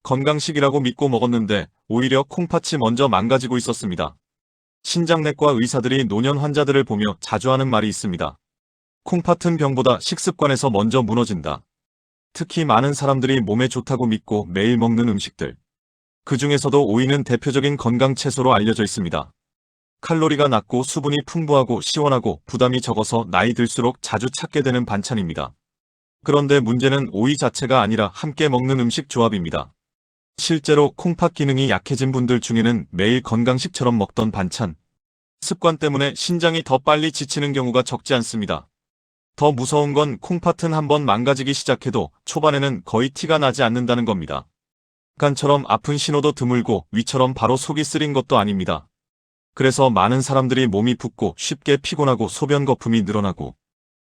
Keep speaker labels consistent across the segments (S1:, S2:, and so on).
S1: 건강식이라고 믿고 먹었는데 오히려 콩팥이 먼저 망가지고 있었습니다. 신장내과 의사들이 노년 환자들을 보며 자주 하는 말이 있습니다. 콩팥은 병보다 식습관에서 먼저 무너진다. 특히 많은 사람들이 몸에 좋다고 믿고 매일 먹는 음식들. 그 중에서도 오이는 대표적인 건강 채소로 알려져 있습니다. 칼로리가 낮고 수분이 풍부하고 시원하고 부담이 적어서 나이 들수록 자주 찾게 되는 반찬입니다. 그런데 문제는 오이 자체가 아니라 함께 먹는 음식 조합입니다. 실제로 콩팥 기능이 약해진 분들 중에는 매일 건강식처럼 먹던 반찬, 습관 때문에 신장이 더 빨리 지치는 경우가 적지 않습니다. 더 무서운 건 콩팥은 한번 망가지기 시작해도 초반에는 거의 티가 나지 않는다는 겁니다. 간처럼 아픈 신호도 드물고 위처럼 바로 속이 쓰린 것도 아닙니다. 그래서 많은 사람들이 몸이 붓고 쉽게 피곤하고 소변 거품이 늘어나고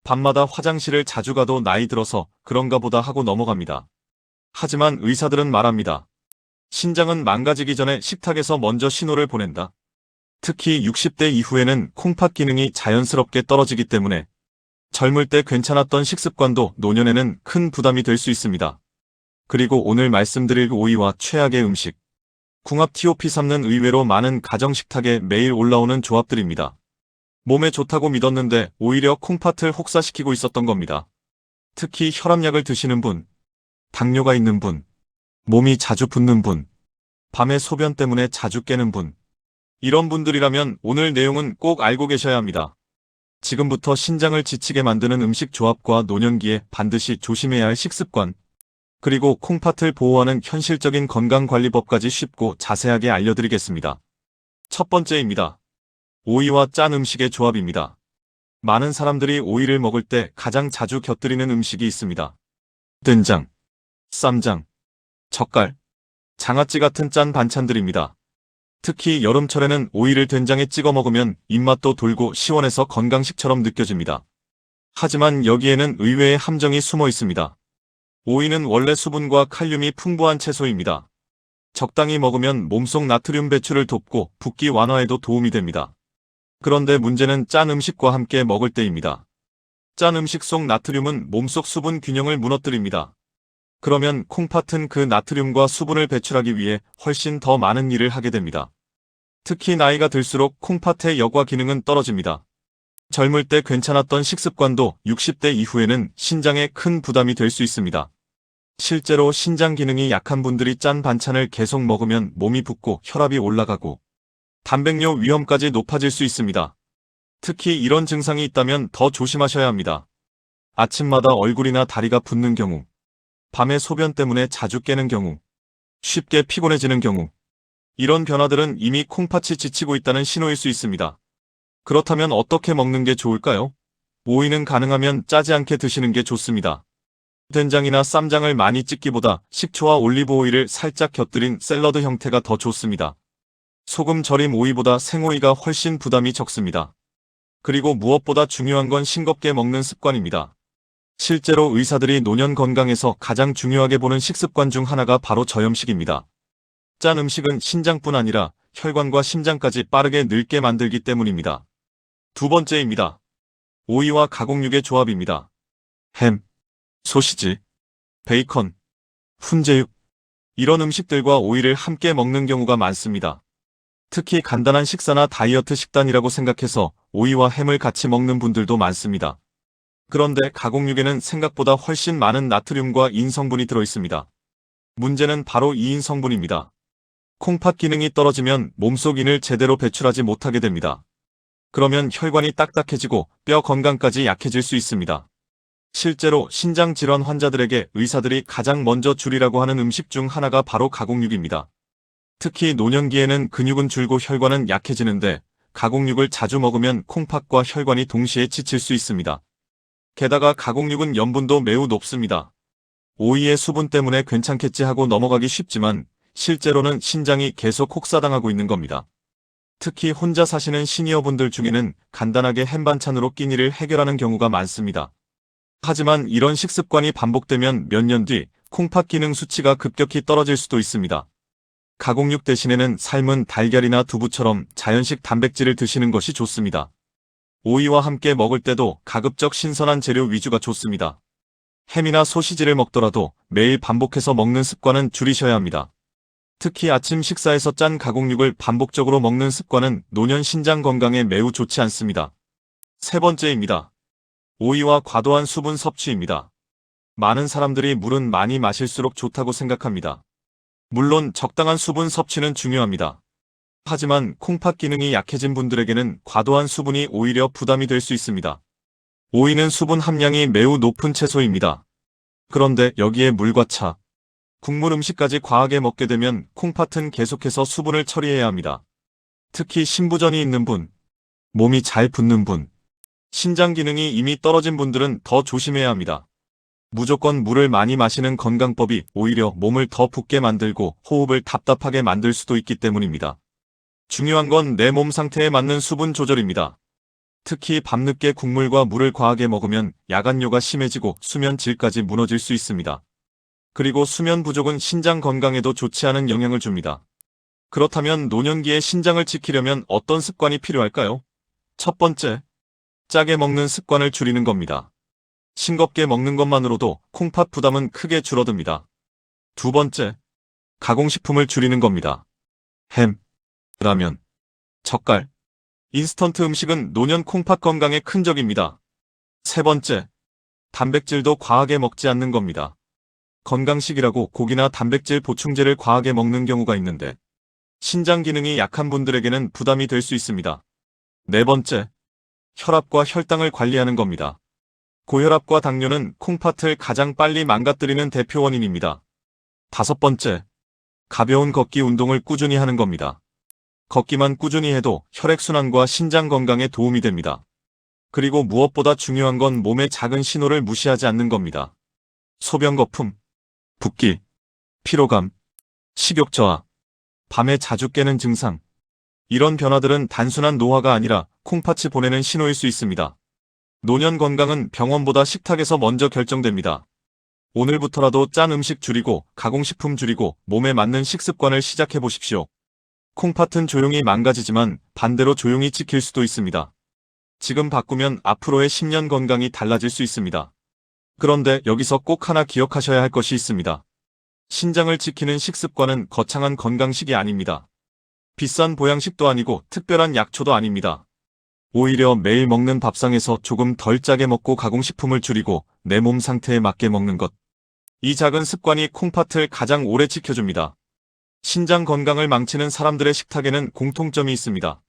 S1: 밤마다 화장실을 자주 가도 나이 들어서 그런가 보다 하고 넘어갑니다. 하지만 의사들은 말합니다. 신장은 망가지기 전에 식탁에서 먼저 신호를 보낸다. 특히 60대 이후에는 콩팥 기능이 자연스럽게 떨어지기 때문에 젊을 때 괜찮았던 식습관도 노년에는 큰 부담이 될 수 있습니다. 그리고 오늘 말씀드릴 오이와 최악의 음식. 궁합 TOP3는 의외로 많은 가정식탁에 매일 올라오는 조합들입니다. 몸에 좋다고 믿었는데 오히려 콩팥을 혹사시키고 있었던 겁니다. 특히 혈압약을 드시는 분, 당뇨가 있는 분, 몸이 자주 붓는 분, 밤에 소변 때문에 자주 깨는 분. 이런 분들이라면 오늘 내용은 꼭 알고 계셔야 합니다. 지금부터 신장을 지치게 만드는 음식 조합과 노년기에 반드시 조심해야 할 식습관, 그리고 콩팥을 보호하는 현실적인 건강관리법까지 쉽고 자세하게 알려드리겠습니다. 첫 번째입니다. 오이와 짠 음식의 조합입니다. 많은 사람들이 오이를 먹을 때 가장 자주 곁들이는 음식이 있습니다. 된장, 쌈장, 젓갈, 장아찌 같은 짠 반찬들입니다. 특히 여름철에는 오이를 된장에 찍어 먹으면 입맛도 돌고 시원해서 건강식처럼 느껴집니다. 하지만 여기에는 의외의 함정이 숨어 있습니다. 오이는 원래 수분과 칼륨이 풍부한 채소입니다. 적당히 먹으면 몸속 나트륨 배출을 돕고 붓기 완화에도 도움이 됩니다. 그런데 문제는 짠 음식과 함께 먹을 때입니다. 짠 음식 속 나트륨은 몸속 수분 균형을 무너뜨립니다. 그러면 콩팥은 그 나트륨과 수분을 배출하기 위해 훨씬 더 많은 일을 하게 됩니다. 특히 나이가 들수록 콩팥의 역과 기능은 떨어집니다. 젊을 때 괜찮았던 식습관도 60대 이후에는 신장에 큰 부담이 될 수 있습니다. 실제로 신장 기능이 약한 분들이 짠 반찬을 계속 먹으면 몸이 붓고 혈압이 올라가고 단백뇨 위험까지 높아질 수 있습니다. 특히 이런 증상이 있다면 더 조심하셔야 합니다. 아침마다 얼굴이나 다리가 붓는 경우, 밤에 소변 때문에 자주 깨는 경우, 쉽게 피곤해지는 경우, 이런 변화들은 이미 콩팥이 지치고 있다는 신호일 수 있습니다. 그렇다면 어떻게 먹는 게 좋을까요? 오이는 가능하면 짜지 않게 드시는 게 좋습니다. 된장이나 쌈장을 많이 찍기보다 식초와 올리브 오일을 살짝 곁들인 샐러드 형태가 더 좋습니다. 소금 절임 오이보다 생오이가 훨씬 부담이 적습니다. 그리고 무엇보다 중요한 건 싱겁게 먹는 습관입니다. 실제로 의사들이 노년 건강에서 가장 중요하게 보는 식습관 중 하나가 바로 저염식입니다. 짠 음식은 신장뿐 아니라 혈관과 심장까지 빠르게 늙게 만들기 때문입니다. 두 번째입니다. 오이와 가공육의 조합입니다. 햄, 소시지, 베이컨, 훈제육, 이런 음식들과 오이를 함께 먹는 경우가 많습니다. 특히 간단한 식사나 다이어트 식단이라고 생각해서 오이와 햄을 같이 먹는 분들도 많습니다. 그런데 가공육에는 생각보다 훨씬 많은 나트륨과 인 성분이 들어있습니다. 문제는 바로 이 인 성분입니다. 콩팥 기능이 떨어지면 몸속 인을 제대로 배출하지 못하게 됩니다. 그러면 혈관이 딱딱해지고 뼈 건강까지 약해질 수 있습니다. 실제로 신장 질환 환자들에게 의사들이 가장 먼저 줄이라고 하는 음식 중 하나가 바로 가공육입니다. 특히 노년기에는 근육은 줄고 혈관은 약해지는데 가공육을 자주 먹으면 콩팥과 혈관이 동시에 지칠 수 있습니다. 게다가 가공육은 염분도 매우 높습니다. 오이의 수분 때문에 괜찮겠지 하고 넘어가기 쉽지만 실제로는 신장이 계속 혹사당하고 있는 겁니다. 특히 혼자 사시는 시니어분들 중에는 간단하게 햄 반찬으로 끼니를 해결하는 경우가 많습니다. 하지만 이런 식습관이 반복되면 몇 년 뒤 콩팥 기능 수치가 급격히 떨어질 수도 있습니다. 가공육 대신에는 삶은 달걀이나 두부처럼 자연식 단백질을 드시는 것이 좋습니다. 오이와 함께 먹을 때도 가급적 신선한 재료 위주가 좋습니다. 햄이나 소시지를 먹더라도 매일 반복해서 먹는 습관은 줄이셔야 합니다. 특히 아침 식사에서 짠 가공육을 반복적으로 먹는 습관은 노년 신장 건강에 매우 좋지 않습니다. 세 번째입니다. 오이와 과도한 수분 섭취입니다. 많은 사람들이 물은 많이 마실수록 좋다고 생각합니다. 물론 적당한 수분 섭취는 중요합니다. 하지만 콩팥 기능이 약해진 분들에게는 과도한 수분이 오히려 부담이 될 수 있습니다. 오이는 수분 함량이 매우 높은 채소입니다. 그런데 여기에 물과 차, 국물 음식까지 과하게 먹게 되면 콩팥은 계속해서 수분을 처리해야 합니다. 특히 신부전이 있는 분, 몸이 잘 붓는 분, 신장 기능이 이미 떨어진 분들은 더 조심해야 합니다. 무조건 물을 많이 마시는 건강법이 오히려 몸을 더 붓게 만들고 호흡을 답답하게 만들 수도 있기 때문입니다. 중요한 건 내 몸 상태에 맞는 수분 조절입니다. 특히 밤늦게 국물과 물을 과하게 먹으면 야간뇨가 심해지고 수면 질까지 무너질 수 있습니다. 그리고 수면 부족은 신장 건강에도 좋지 않은 영향을 줍니다. 그렇다면 노년기에 신장을 지키려면 어떤 습관이 필요할까요? 첫 번째, 짜게 먹는 습관을 줄이는 겁니다. 싱겁게 먹는 것만으로도 콩팥 부담은 크게 줄어듭니다. 두 번째, 가공식품을 줄이는 겁니다. 햄, 라면, 젓갈, 인스턴트 음식은 노년 콩팥 건강에 큰 적입니다. 세 번째, 단백질도 과하게 먹지 않는 겁니다. 건강식이라고 고기나 단백질 보충제를 과하게 먹는 경우가 있는데 신장 기능이 약한 분들에게는 부담이 될 수 있습니다. 네 번째, 혈압과 혈당을 관리하는 겁니다. 고혈압과 당뇨는 콩팥을 가장 빨리 망가뜨리는 대표 원인입니다. 다섯 번째, 가벼운 걷기 운동을 꾸준히 하는 겁니다. 걷기만 꾸준히 해도 혈액순환과 신장 건강에 도움이 됩니다. 그리고 무엇보다 중요한 건 몸의 작은 신호를 무시하지 않는 겁니다. 소변 거품, 붓기, 피로감, 식욕 저하, 밤에 자주 깨는 증상. 이런 변화들은 단순한 노화가 아니라 콩팥이 보내는 신호일 수 있습니다. 노년 건강은 병원보다 식탁에서 먼저 결정됩니다. 오늘부터라도 짠 음식 줄이고 가공식품 줄이고 몸에 맞는 식습관을 시작해 보십시오. 콩팥은 조용히 망가지지만 반대로 조용히 지킬 수도 있습니다. 지금 바꾸면 앞으로의 10년 건강이 달라질 수 있습니다. 그런데 여기서 꼭 하나 기억하셔야 할 것이 있습니다. 신장을 지키는 식습관은 거창한 건강식이 아닙니다. 비싼 보양식도 아니고 특별한 약초도 아닙니다. 오히려 매일 먹는 밥상에서 조금 덜 짜게 먹고 가공식품을 줄이고 내 몸 상태에 맞게 먹는 것. 이 작은 습관이 콩팥을 가장 오래 지켜줍니다. 신장 건강을 망치는 사람들의 식탁에는 공통점이 있습니다.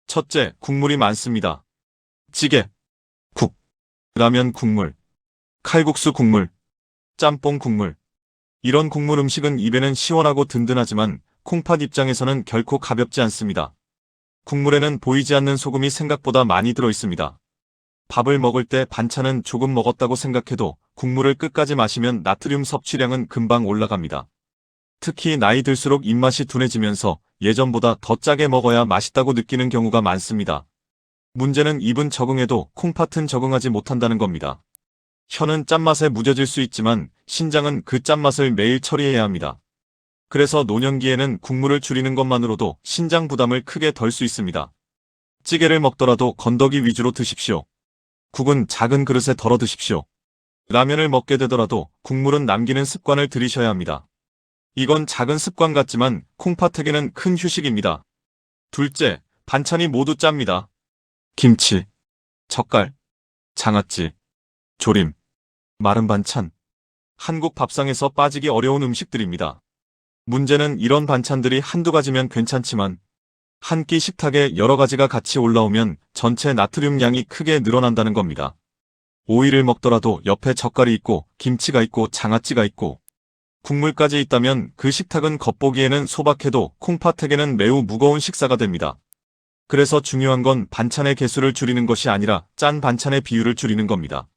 S1: 첫째, 국물이 많습니다. 찌개, 국, 라면 국물, 칼국수 국물, 짬뽕 국물. 이런 국물 음식은 입에는 시원하고 든든하지만 콩팥 입장에서는 결코 가볍지 않습니다. 국물에는 보이지 않는 소금이 생각보다 많이 들어 있습니다. 밥을 먹을 때 반찬은 조금 먹었다고 생각해도 국물을 끝까지 마시면 나트륨 섭취량은 금방 올라갑니다. 특히 나이 들수록 입맛이 둔해지면서 예전보다 더 짜게 먹어야 맛있다고 느끼는 경우가 많습니다. 문제는 입은 적응해도 콩팥은 적응하지 못한다는 겁니다. 혀는 짠맛에 무뎌질 수 있지만 신장은 그 짠맛을 매일 처리해야 합니다. 그래서 노년기에는 국물을 줄이는 것만으로도 신장 부담을 크게 덜 수 있습니다. 찌개를 먹더라도 건더기 위주로 드십시오. 국은 작은 그릇에 덜어 드십시오. 라면을 먹게 되더라도 국물은 남기는 습관을 들이셔야 합니다. 이건 작은 습관 같지만 콩팥에게는 큰 휴식입니다. 둘째, 반찬이 모두 짭니다. 김치, 젓갈, 장아찌, 조림, 마른 반찬. 한국 밥상에서 빠지기 어려운 음식들입니다. 문제는 이런 반찬들이 한두 가지면 괜찮지만 한 끼 식탁에 여러 가지가 같이 올라오면 전체 나트륨 양이 크게 늘어난다는 겁니다. 오이를 먹더라도 옆에 젓갈이 있고 김치가 있고 장아찌가 있고 국물까지 있다면 그 식탁은 겉보기에는 소박해도 콩팥에게는 매우 무거운 식사가 됩니다. 그래서 중요한 건 반찬의 개수를 줄이는 것이 아니라 짠 반찬의 비율을 줄이는 겁니다.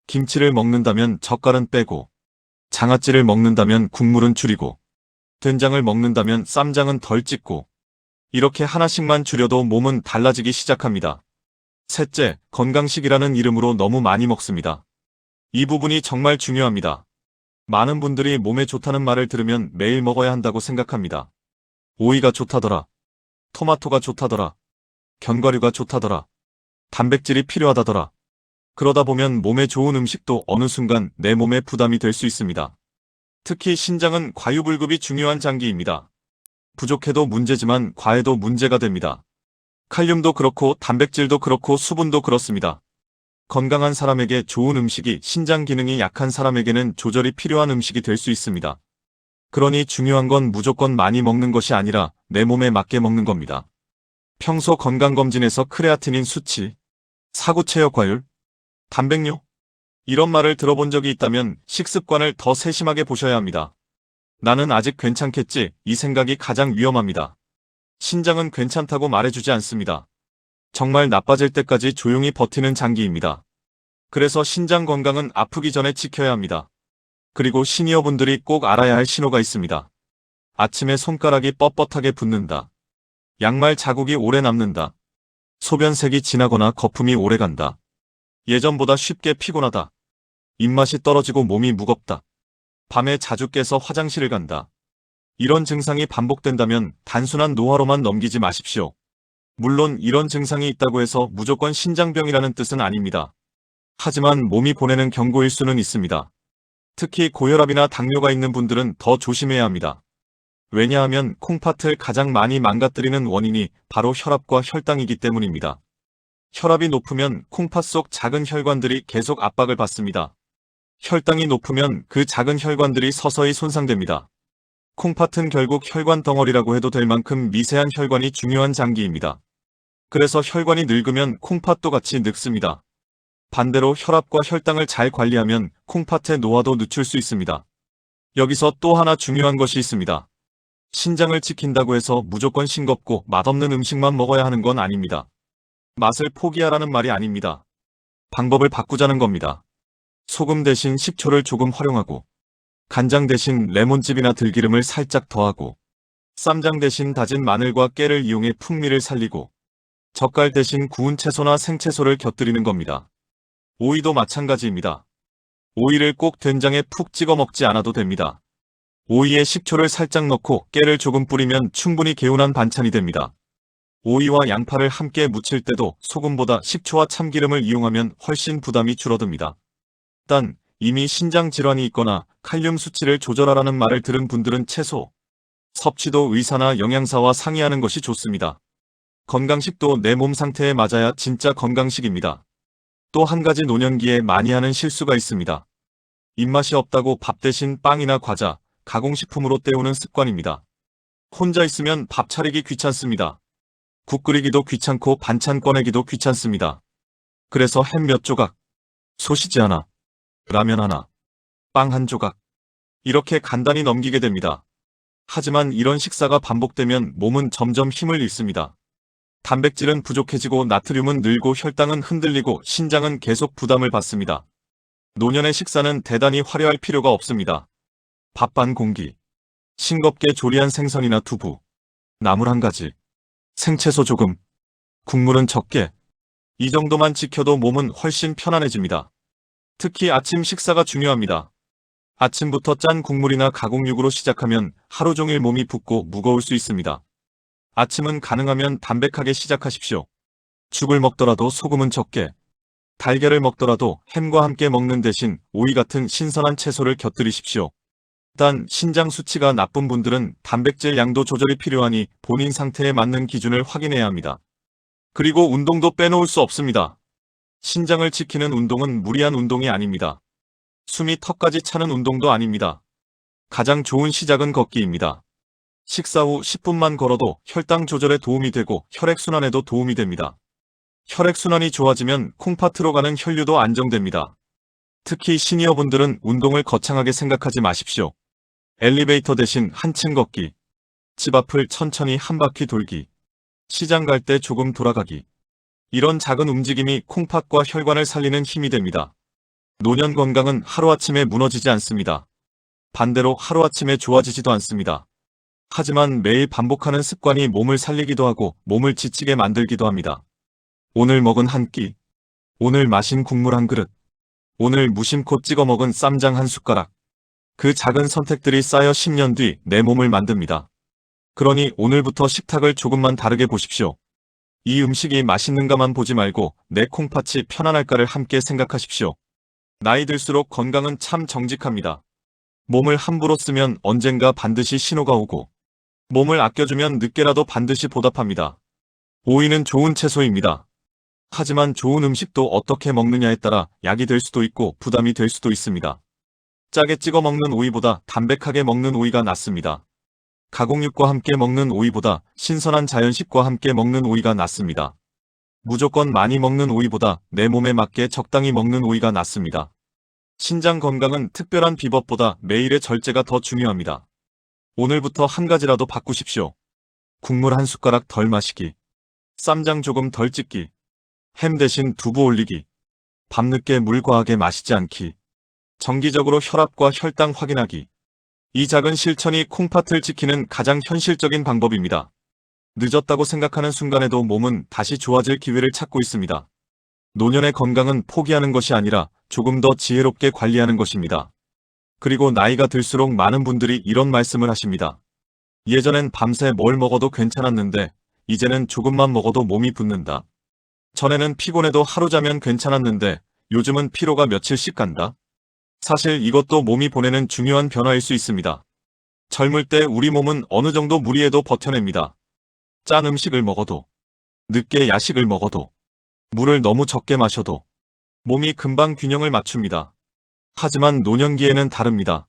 S1: 김치를 먹는다면 젓갈은 빼고 장아찌를 먹는다면 국물은 줄이고 된장을 먹는다면 쌈장은 덜 찍고 이렇게 하나씩만 줄여도 몸은 달라지기 시작합니다. 셋째, 건강식이라는 이름으로 너무 많이 먹습니다. 이 부분이 정말 중요합니다. 많은 분들이 몸에 좋다는 말을 들으면 매일 먹어야 한다고 생각합니다. 오이가 좋다더라. 토마토가 좋다더라. 견과류가 좋다더라. 단백질이 필요하다더라. 그러다 보면 몸에 좋은 음식도 어느 순간 내 몸에 부담이 될 수 있습니다. 특히 신장은 과유불급이 중요한 장기입니다. 부족해도 문제지만 과해도 문제가 됩니다. 칼륨도 그렇고 단백질도 그렇고 수분도 그렇습니다. 건강한 사람에게 좋은 음식이 신장 기능이 약한 사람에게는 조절이 필요한 음식이 될 수 있습니다. 그러니 중요한 건 무조건 많이 먹는 것이 아니라 내 몸에 맞게 먹는 겁니다. 평소 건강검진에서 크레아티닌 수치, 사구체역 과율, 단백뇨 이런 말을 들어본 적이 있다면 식습관을 더 세심하게 보셔야 합니다. 나는 아직 괜찮겠지 이 생각이 가장 위험합니다. 신장은 괜찮다고 말해주지 않습니다. 정말 나빠질 때까지 조용히 버티는 장기입니다. 그래서 신장 건강은 아프기 전에 지켜야 합니다. 그리고 시니어분들이 꼭 알아야 할 신호가 있습니다. 아침에 손가락이 뻣뻣하게 붓는다. 양말 자국이 오래 남는다. 소변색이 진하거나 거품이 오래 간다. 예전보다 쉽게 피곤하다. 입맛이 떨어지고 몸이 무겁다. 밤에 자주 깨서 화장실을 간다. 이런 증상이 반복된다면 단순한 노화로만 넘기지 마십시오. 물론 이런 증상이 있다고 해서 무조건 신장병이라는 뜻은 아닙니다. 하지만 몸이 보내는 경고일 수는 있습니다. 특히 고혈압이나 당뇨가 있는 분들은 더 조심해야 합니다. 왜냐하면 콩팥을 가장 많이 망가뜨리는 원인이 바로 혈압과 혈당이기 때문입니다. 혈압이 높으면 콩팥 속 작은 혈관들이 계속 압박을 받습니다. 혈당이 높으면 그 작은 혈관들이 서서히 손상됩니다. 콩팥은 결국 혈관 덩어리라고 해도 될 만큼 미세한 혈관이 중요한 장기입니다. 그래서 혈관이 늙으면 콩팥도 같이 늙습니다. 반대로 혈압과 혈당을 잘 관리하면 콩팥의 노화도 늦출 수 있습니다. 여기서 또 하나 중요한 것이 있습니다. 신장을 지킨다고 해서 무조건 싱겁고 맛없는 음식만 먹어야 하는 건 아닙니다. 맛을 포기하라는 말이 아닙니다. 방법을 바꾸자는 겁니다. 소금 대신 식초를 조금 활용하고, 간장 대신 레몬즙이나 들기름을 살짝 더하고, 쌈장 대신 다진 마늘과 깨를 이용해 풍미를 살리고, 젓갈 대신 구운 채소나 생채소를 곁들이는 겁니다. 오이도 마찬가지입니다. 오이를 꼭 된장에 푹 찍어 먹지 않아도 됩니다. 오이에 식초를 살짝 넣고 깨를 조금 뿌리면 충분히 개운한 반찬이 됩니다. 오이와 양파를 함께 무칠 때도 소금보다 식초와 참기름을 이용하면 훨씬 부담이 줄어듭니다. 단, 이미 신장 질환이 있거나 칼륨 수치를 조절하라는 말을 들은 분들은 채소 섭취도 의사나 영양사와 상의하는 것이 좋습니다. 건강식도 내 몸 상태에 맞아야 진짜 건강식입니다. 또 한 가지 노년기에 많이 하는 실수가 있습니다. 입맛이 없다고 밥 대신 빵이나 과자, 가공식품으로 때우는 습관입니다. 혼자 있으면 밥 차리기 귀찮습니다. 국 끓이기도 귀찮고 반찬 꺼내기도 귀찮습니다. 그래서 햄 몇 조각, 소시지 하나, 라면 하나, 빵 한 조각 이렇게 간단히 넘기게 됩니다. 하지만 이런 식사가 반복되면 몸은 점점 힘을 잃습니다. 단백질은 부족해지고 나트륨은 늘고 혈당은 흔들리고 신장은 계속 부담을 받습니다. 노년의 식사는 대단히 화려할 필요가 없습니다. 밥 반 공기, 싱겁게 조리한 생선이나 두부, 나물 한 가지, 생채소 조금, 국물은 적게. 이 정도만 지켜도 몸은 훨씬 편안해집니다. 특히 아침 식사가 중요합니다. 아침부터 짠 국물이나 가공육으로 시작하면 하루 종일 몸이 붓고 무거울 수 있습니다. 아침은 가능하면 담백하게 시작하십시오. 죽을 먹더라도 소금은 적게. 달걀을 먹더라도 햄과 함께 먹는 대신 오이 같은 신선한 채소를 곁들이십시오. 단, 신장 수치가 나쁜 분들은 단백질 양도 조절이 필요하니 본인 상태에 맞는 기준을 확인해야 합니다. 그리고 운동도 빼놓을 수 없습니다. 신장을 지키는 운동은 무리한 운동이 아닙니다. 숨이 턱까지 차는 운동도 아닙니다. 가장 좋은 시작은 걷기입니다. 식사 후 10분만 걸어도 혈당 조절에 도움이 되고 혈액순환에도 도움이 됩니다. 혈액순환이 좋아지면 콩팥으로 가는 혈류도 안정됩니다. 특히 시니어분들은 운동을 거창하게 생각하지 마십시오. 엘리베이터 대신 한층 걷기, 집 앞을 천천히 한 바퀴 돌기, 시장 갈 때 조금 돌아가기. 이런 작은 움직임이 콩팥과 혈관을 살리는 힘이 됩니다. 노년 건강은 하루아침에 무너지지 않습니다. 반대로 하루아침에 좋아지지도 않습니다. 하지만 매일 반복하는 습관이 몸을 살리기도 하고 몸을 지치게 만들기도 합니다. 오늘 먹은 한 끼, 오늘 마신 국물 한 그릇, 오늘 무심코 찍어 먹은 쌈장 한 숟가락. 그 작은 선택들이 쌓여 10년 뒤 내 몸을 만듭니다. 그러니 오늘부터 식탁을 조금만 다르게 보십시오. 이 음식이 맛있는가만 보지 말고 내 콩팥이 편안할까를 함께 생각하십시오. 나이 들수록 건강은 참 정직합니다. 몸을 함부로 쓰면 언젠가 반드시 신호가 오고, 몸을 아껴주면 늦게라도 반드시 보답합니다. 오이는 좋은 채소입니다. 하지만 좋은 음식도 어떻게 먹느냐에 따라 약이 될 수도 있고 부담이 될 수도 있습니다. 짜게 찍어 먹는 오이보다 담백하게 먹는 오이가 낫습니다. 가공육과 함께 먹는 오이보다 신선한 자연식과 함께 먹는 오이가 낫습니다. 무조건 많이 먹는 오이보다 내 몸에 맞게 적당히 먹는 오이가 낫습니다. 신장 건강은 특별한 비법보다 매일의 절제가 더 중요합니다. 오늘부터 한 가지라도 바꾸십시오. 국물 한 숟가락 덜 마시기, 쌈장 조금 덜 찍기, 햄 대신 두부 올리기, 밤늦게 물 과하게 마시지 않기, 정기적으로 혈압과 혈당 확인하기. 이 작은 실천이 콩팥을 지키는 가장 현실적인 방법입니다. 늦었다고 생각하는 순간에도 몸은 다시 좋아질 기회를 찾고 있습니다. 노년의 건강은 포기하는 것이 아니라 조금 더 지혜롭게 관리하는 것입니다. 그리고 나이가 들수록 많은 분들이 이런 말씀을 하십니다. 예전엔 밤새 뭘 먹어도 괜찮았는데 이제는 조금만 먹어도 몸이 붓는다. 전에는 피곤해도 하루 자면 괜찮았는데 요즘은 피로가 며칠씩 간다. 사실 이것도 몸이 보내는 중요한 변화일 수 있습니다. 젊을 때 우리 몸은 어느 정도 무리해도 버텨냅니다. 짠 음식을 먹어도, 늦게 야식을 먹어도, 물을 너무 적게 마셔도 몸이 금방 균형을 맞춥니다. 하지만 노년기에는 다릅니다.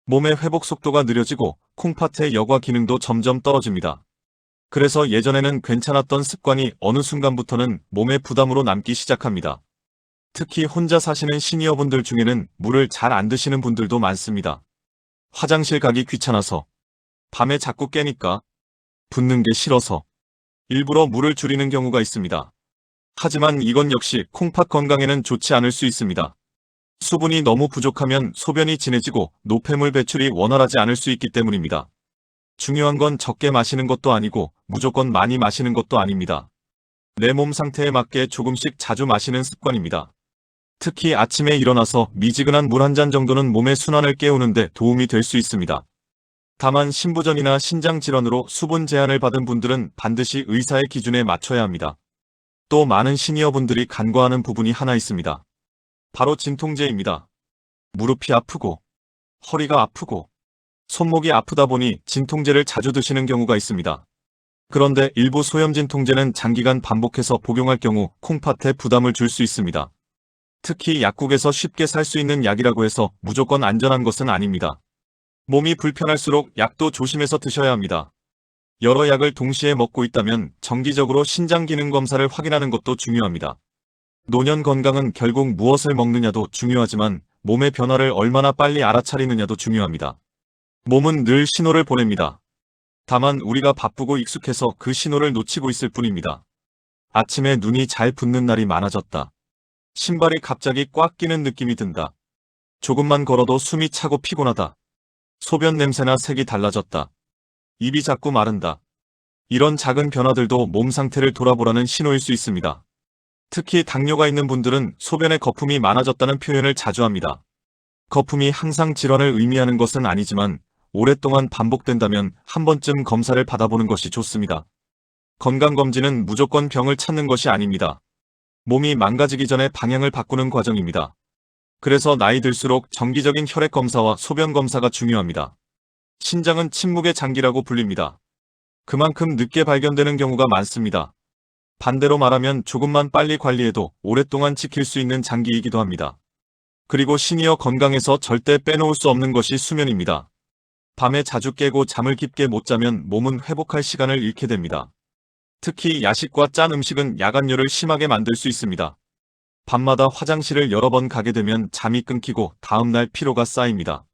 S1: 몸의 회복 속도가 느려지고 콩팥의 여과 기능도 점점 떨어집니다. 그래서 예전에는 괜찮았던 습관이 어느 순간부터는 몸의 부담으로 남기 시작합니다. 특히 혼자 사시는 시니어분들 중에는 물을 잘 안 드시는 분들도 많습니다. 화장실 가기 귀찮아서, 밤에 자꾸 깨니까, 붓는 게 싫어서, 일부러 물을 줄이는 경우가 있습니다. 하지만 이건 역시 콩팥 건강에는 좋지 않을 수 있습니다. 수분이 너무 부족하면 소변이 진해지고 노폐물 배출이 원활하지 않을 수 있기 때문입니다. 중요한 건 적게 마시는 것도 아니고 무조건 많이 마시는 것도 아닙니다. 내 몸 상태에 맞게 조금씩 자주 마시는 습관입니다. 특히 아침에 일어나서 미지근한 물 한 잔 정도는 몸의 순환을 깨우는데 도움이 될 수 있습니다. 다만 신부전이나 신장 질환으로 수분 제한을 받은 분들은 반드시 의사의 기준에 맞춰야 합니다. 또 많은 시니어분들이 간과하는 부분이 하나 있습니다. 바로 진통제입니다. 무릎이 아프고, 허리가 아프고, 손목이 아프다 보니 진통제를 자주 드시는 경우가 있습니다. 그런데 일부 소염 진통제는 장기간 반복해서 복용할 경우 콩팥에 부담을 줄 수 있습니다. 특히 약국에서 쉽게 살 수 있는 약이라고 해서 무조건 안전한 것은 아닙니다. 몸이 불편할수록 약도 조심해서 드셔야 합니다. 여러 약을 동시에 먹고 있다면 정기적으로 신장 기능 검사를 확인하는 것도 중요합니다. 노년 건강은 결국 무엇을 먹느냐도 중요하지만 몸의 변화를 얼마나 빨리 알아차리느냐도 중요합니다. 몸은 늘 신호를 보냅니다. 다만 우리가 바쁘고 익숙해서 그 신호를 놓치고 있을 뿐입니다. 아침에 눈이 잘 붓는 날이 많아졌다. 신발이 갑자기 꽉 끼는 느낌이 든다. 조금만 걸어도 숨이 차고 피곤하다. 소변 냄새나 색이 달라졌다. 입이 자꾸 마른다. 이런 작은 변화들도 몸 상태를 돌아보라는 신호일 수 있습니다. 특히 당뇨가 있는 분들은 소변에 거품이 많아졌다는 표현을 자주 합니다. 거품이 항상 질환을 의미하는 것은 아니지만 오랫동안 반복된다면 한 번쯤 검사를 받아보는 것이 좋습니다. 건강검진은 무조건 병을 찾는 것이 아닙니다. 몸이 망가지기 전에 방향을 바꾸는 과정입니다. 그래서 나이 들수록 정기적인 혈액 검사와 소변 검사가 중요합니다. 신장은 침묵의 장기라고 불립니다. 그만큼 늦게 발견되는 경우가 많습니다. 반대로 말하면 조금만 빨리 관리해도 오랫동안 지킬 수 있는 장기이기도 합니다. 그리고 시니어 건강에서 절대 빼놓을 수 없는 것이 수면입니다. 밤에 자주 깨고 잠을 깊게 못 자면 몸은 회복할 시간을 잃게 됩니다. 특히 야식과 짠 음식은 야간뇨를 심하게 만들 수 있습니다. 밤마다 화장실을 여러 번 가게 되면 잠이 끊기고 다음날 피로가 쌓입니다.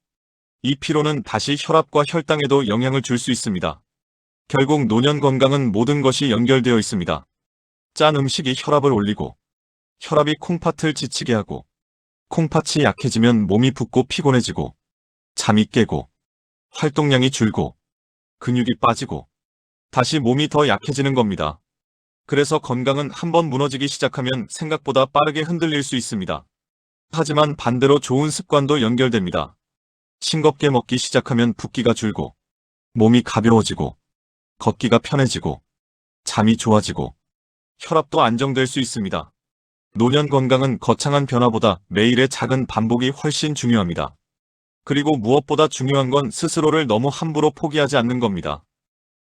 S1: 이 피로는 다시 혈압과 혈당에도 영향을 줄 수 있습니다. 결국 노년 건강은 모든 것이 연결되어 있습니다. 짠 음식이 혈압을 올리고, 혈압이 콩팥을 지치게 하고, 콩팥이 약해지면 몸이 붓고 피곤해지고, 잠이 깨고, 활동량이 줄고, 근육이 빠지고, 다시 몸이 더 약해지는 겁니다. 그래서 건강은 한번 무너지기 시작하면 생각보다 빠르게 흔들릴 수 있습니다. 하지만 반대로 좋은 습관도 연결됩니다. 싱겁게 먹기 시작하면 붓기가 줄고, 몸이 가벼워지고, 걷기가 편해지고, 잠이 좋아지고, 혈압도 안정될 수 있습니다. 노년 건강은 거창한 변화보다 매일의 작은 반복이 훨씬 중요합니다. 그리고 무엇보다 중요한 건 스스로를 너무 함부로 포기하지 않는 겁니다.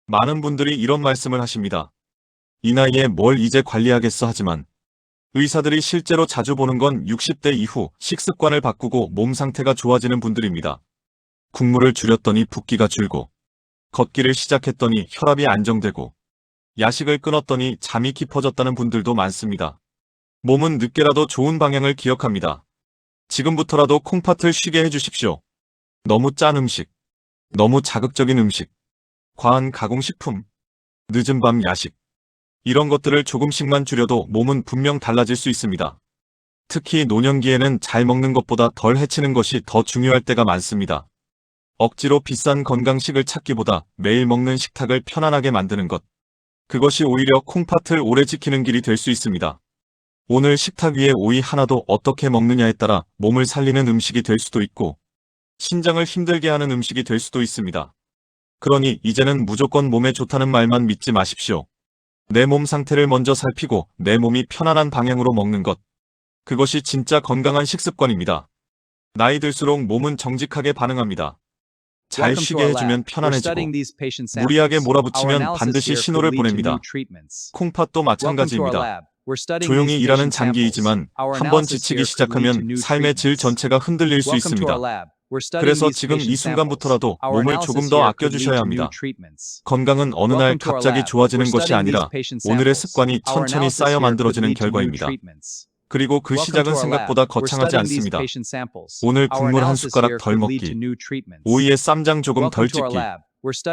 S1: 많은 분들이 이런 말씀을 하십니다. 이 나이에 뭘 이제 관리하겠어 하지만 의사들이 실제로 자주 보는 건 60대 이후 식습관을 바꾸고 몸 상태가 좋아지는 분들입니다. 국물을 줄였더니 붓기가 줄고 걷기를 시작했더니 혈압이 안정되고 야식을 끊었더니 잠이 깊어졌다는 분들도 많습니다. 몸은 늦게라도 좋은 방향을 기억합니다. 지금부터라도 콩팥을 쉬게 해주십시오. 너무 짠 음식, 너무 자극적인 음식, 과한 가공식품, 늦은 밤 야식. 이런 것들을 조금씩만 줄여도 몸은 분명 달라질 수 있습니다. 특히 노년기에는 잘 먹는 것보다 덜 해치는 것이 더 중요할 때가 많습니다. 억지로 비싼 건강식을 찾기보다 매일 먹는 식탁을 편안하게 만드는 것. 그것이 오히려 콩팥을 오래 지키는 길이 될 수 있습니다. 오늘 식탁 위에 오이 하나도 어떻게 먹느냐에 따라 몸을 살리는 음식이 될 수도 있고 신장을 힘들게 하는 음식이 될 수도 있습니다. 그러니 이제는 무조건 몸에 좋다는 말만 믿지 마십시오. 내 몸 상태를 먼저 살피고 내 몸이 편안한 방향으로 먹는 것. 그것이 진짜 건강한 식습관입니다. 나이 들수록 몸은 정직하게 반응합니다. 잘 쉬게 해주면 편안해지고 무리하게 몰아붙이면 반드시 신호를 보냅니다. 콩팥도 마찬가지입니다. 조용히 일하는 장기이지만 한번 지치기 시작하면 삶의 질 전체가 흔들릴 수 있습니다. 그래서 지금 이 순간부터라도 몸을 조금 더 아껴주셔야 합니다. 건강은 어느 날 갑자기 좋아지는 것이 아니라 오늘의 습관이 천천히 쌓여 만들어지는 결과입니다. 그리고 그 시작은 생각보다 거창하지 않습니다. 오늘 국물 한 숟가락 덜 먹기, 오이에 쌈장 조금 덜 찍기,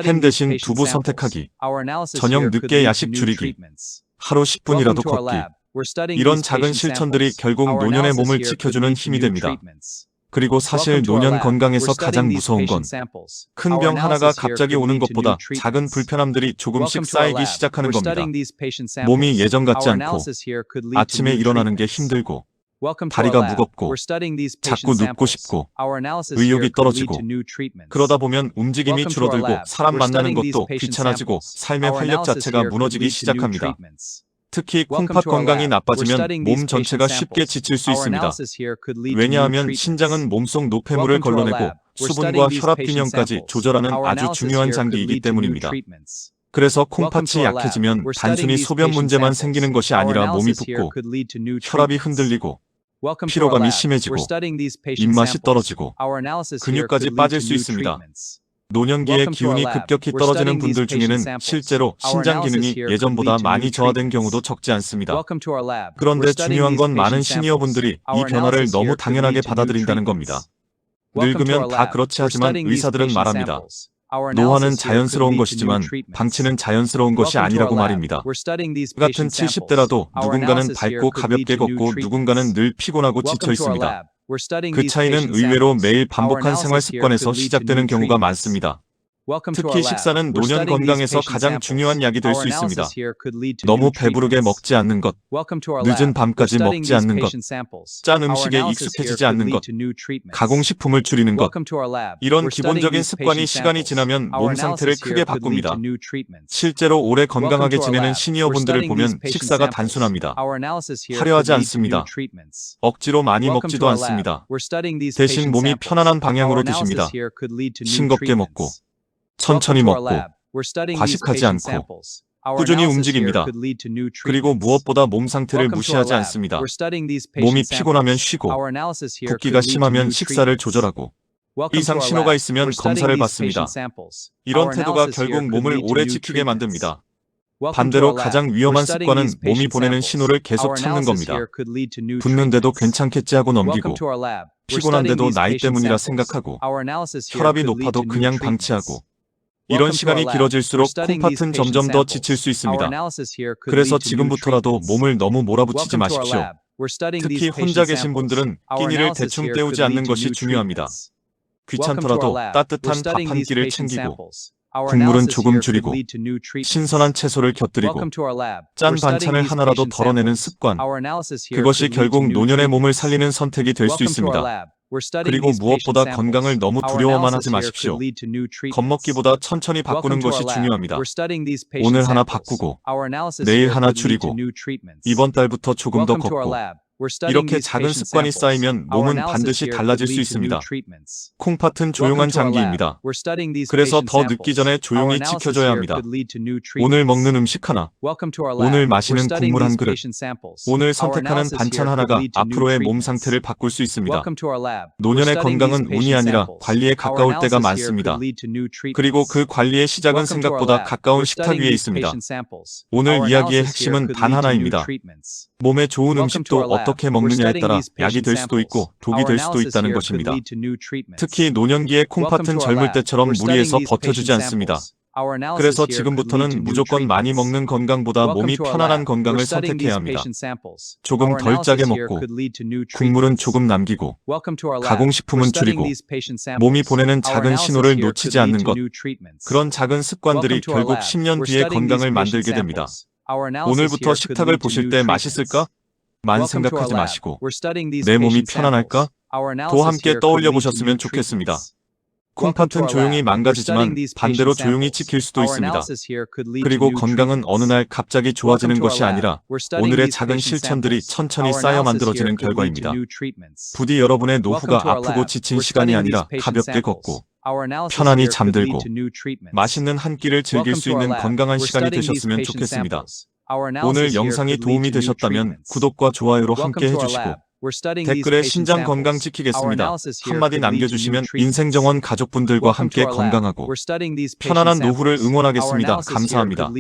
S1: 햄 대신 두부 선택하기, 저녁 늦게 야식 줄이기, 하루 10분이라도 걷기. 이런 작은 실천들이 결국 노년의 몸을 지켜주는 힘이 됩니다. 그리고 사실 노년 건강에서 가장 무서운 건 큰 병 하나가 갑자기 오는 것보다 작은 불편함들이 조금씩 쌓이기 시작하는 겁니다. 몸이 예전 같지 않고 아침에 일어나는 게 힘들고 다리가 무겁고 자꾸 눕고 싶고 의욕이 떨어지고 그러다 보면 움직임이 줄어들고 사람 만나는 것도 귀찮아지고 삶의 활력 자체가 무너지기 시작합니다. 특히 콩팥 건강이 나빠지면 몸 전체가 쉽게 지칠 수 있습니다. 왜냐하면 신장은 몸속 노폐물을 걸러내고 수분과 혈압 균형까지 조절하는 아주 중요한 장기이기 때문입니다. 그래서 콩팥이 약해지면 단순히 소변 문제만 생기는 것이 아니라 몸이 붓고 혈압이 흔들리고 피로감이 심해지고 입맛이 떨어지고 근육까지 빠질 수 있습니다. 노년기에 기운이 급격히 떨어지는 분들 중에는 실제로 신장 기능이 예전보다 많이 저하된 경우도 적지 않습니다. 그런데 중요한 건 많은 시니어분들이 이 변화를 너무 당연하게 받아들인다는 겁니다. 늙으면 다 그렇지 하지만 의사들은 말합니다. 노화는 자연스러운 것이지만 방치는 자연스러운 것이 아니라고 말입니다. 같은 70대라도 누군가는 밝고 가볍게 걷고 누군가는 늘 피곤하고 지쳐 있습니다. 그 차이는 의외로 매일 반복한 생활 습관에서 시작되는 경우가 많습니다. 특히 식사는 노년 건강에서 가장 중요한 약이 될 수 있습니다. 너무 배부르게 먹지 않는 것, 늦은 밤까지 먹지 않는 것, 짠 음식에 익숙해지지 않는 것, 가공식품을 줄이는 것, 이런 기본적인 습관이 시간이 지나면 몸 상태를 크게 바꿉니다. 실제로 오래 건강하게 지내는 시니어분들을 보면 식사가 단순합니다. 화려하지 않습니다. 억지로 많이 먹지도 않습니다. 대신 몸이 편안한 방향으로 드십니다. 싱겁게 먹고 천천히 먹고 과식하지 않고 꾸준히 움직입니다. 그리고 무엇보다 몸 상태를 무시하지 않습니다. 몸이 피곤하면 쉬고 붓기가 심하면 식사를 조절하고 이상 신호가 있으면 검사를 받습니다. 이런 태도가 결국 몸을 오래 지키게 만듭니다. 반대로 가장 위험한 습관은 몸이 보내는 신호를 계속 찾는 겁니다. 붓는데도 괜찮겠지 하고 넘기고 피곤한데도 나이 때문이라 생각하고 혈압이 높아도 그냥 방치하고 이런 시간이 길어질수록 콩팥은 점점 더 지칠 수 있습니다. 그래서 지금부터라도 몸을 너무 몰아붙이지 마십시오. 특히 혼자 계신 분들은 끼니를 대충 때우지 않는 것이 중요합니다. 귀찮더라도 따뜻한 밥 한 끼를 챙기고 국물은 조금 줄이고 신선한 채소를 곁들이고 짠 반찬을 하나라도 덜어내는 습관. 그것이 결국 노년의 몸을 살리는 선택이 될 수 있습니다. 그리고 무엇보다 건강을 너무 두려워만 하지 마십시오. 겁먹기보다 천천히 바꾸는 것이 중요합니다. 오늘 하나 바꾸고 내일 하나 줄이고 이번 달부터 조금 더 걷고 이렇게 작은 습관이 쌓이면 몸은 반드시 달라질 수 있습니다. 콩팥은 조용한 장기입니다. 그래서 더 늦기 전에 조용히 지켜줘야 합니다. 오늘 먹는 음식 하나, 오늘 마시는 국물 한 그릇, 오늘 선택하는 반찬 하나가 앞으로의 몸 상태를 바꿀 수 있습니다. 노년의 건강은 운이 아니라 관리에 가까울 때가 많습니다. 그리고 그 관리의 시작은 생각보다 가까운 식탁 위에 있습니다. 오늘 이야기의 핵심은 단 하나입니다. 몸에 좋은 음식도 어떻게 먹느냐에 따라 약이 될 수도 있고 독이 될 수도 있다는 것입니다. 특히 노년기의 콩팥은 젊을 때처럼 무리해서 버텨주지 않습니다. 그래서 지금부터는 무조건 많이 먹는 건강보다 몸이 편안한 건강을 선택해야 합니다. 조금 덜 짜게 먹고 국물은 조금 남기고 가공식품은 줄이고 몸이 보내는 작은 신호를 놓치지 않는 것. 그런 작은 습관들이 결국 10년 뒤의 건강을 만들게 됩니다. 오늘부터 식탁을 보실 때 맛있을까? 만 생각하지 마시고 내 몸이 편안할까? 도 함께 떠올려 보셨으면 좋겠습니다. 콩팥은 조용히 망가지지만 반대로 조용히 지킬 수도 있습니다. 그리고 건강은 어느 날 갑자기 좋아지는 것이 아니라 오늘의 작은 실천들이 천천히 쌓여 만들어지는 결과입니다. 부디 여러분의 노후가 아프고 지친 시간이 아니라 가볍게 걷고 편안히 잠들고 맛있는 한 끼를 즐길 수 있는 건강한 시간이 되셨으면 좋겠습니다. 오늘 영상이 도움이 되셨다면 구독과 좋아요로 함께 해주시고 댓글에 신장 건강 지키겠습니다 한마디 남겨주시면 인생정원 가족분들과 함께 건강하고 편안한 노후를 응원하겠습니다. 감사합니다.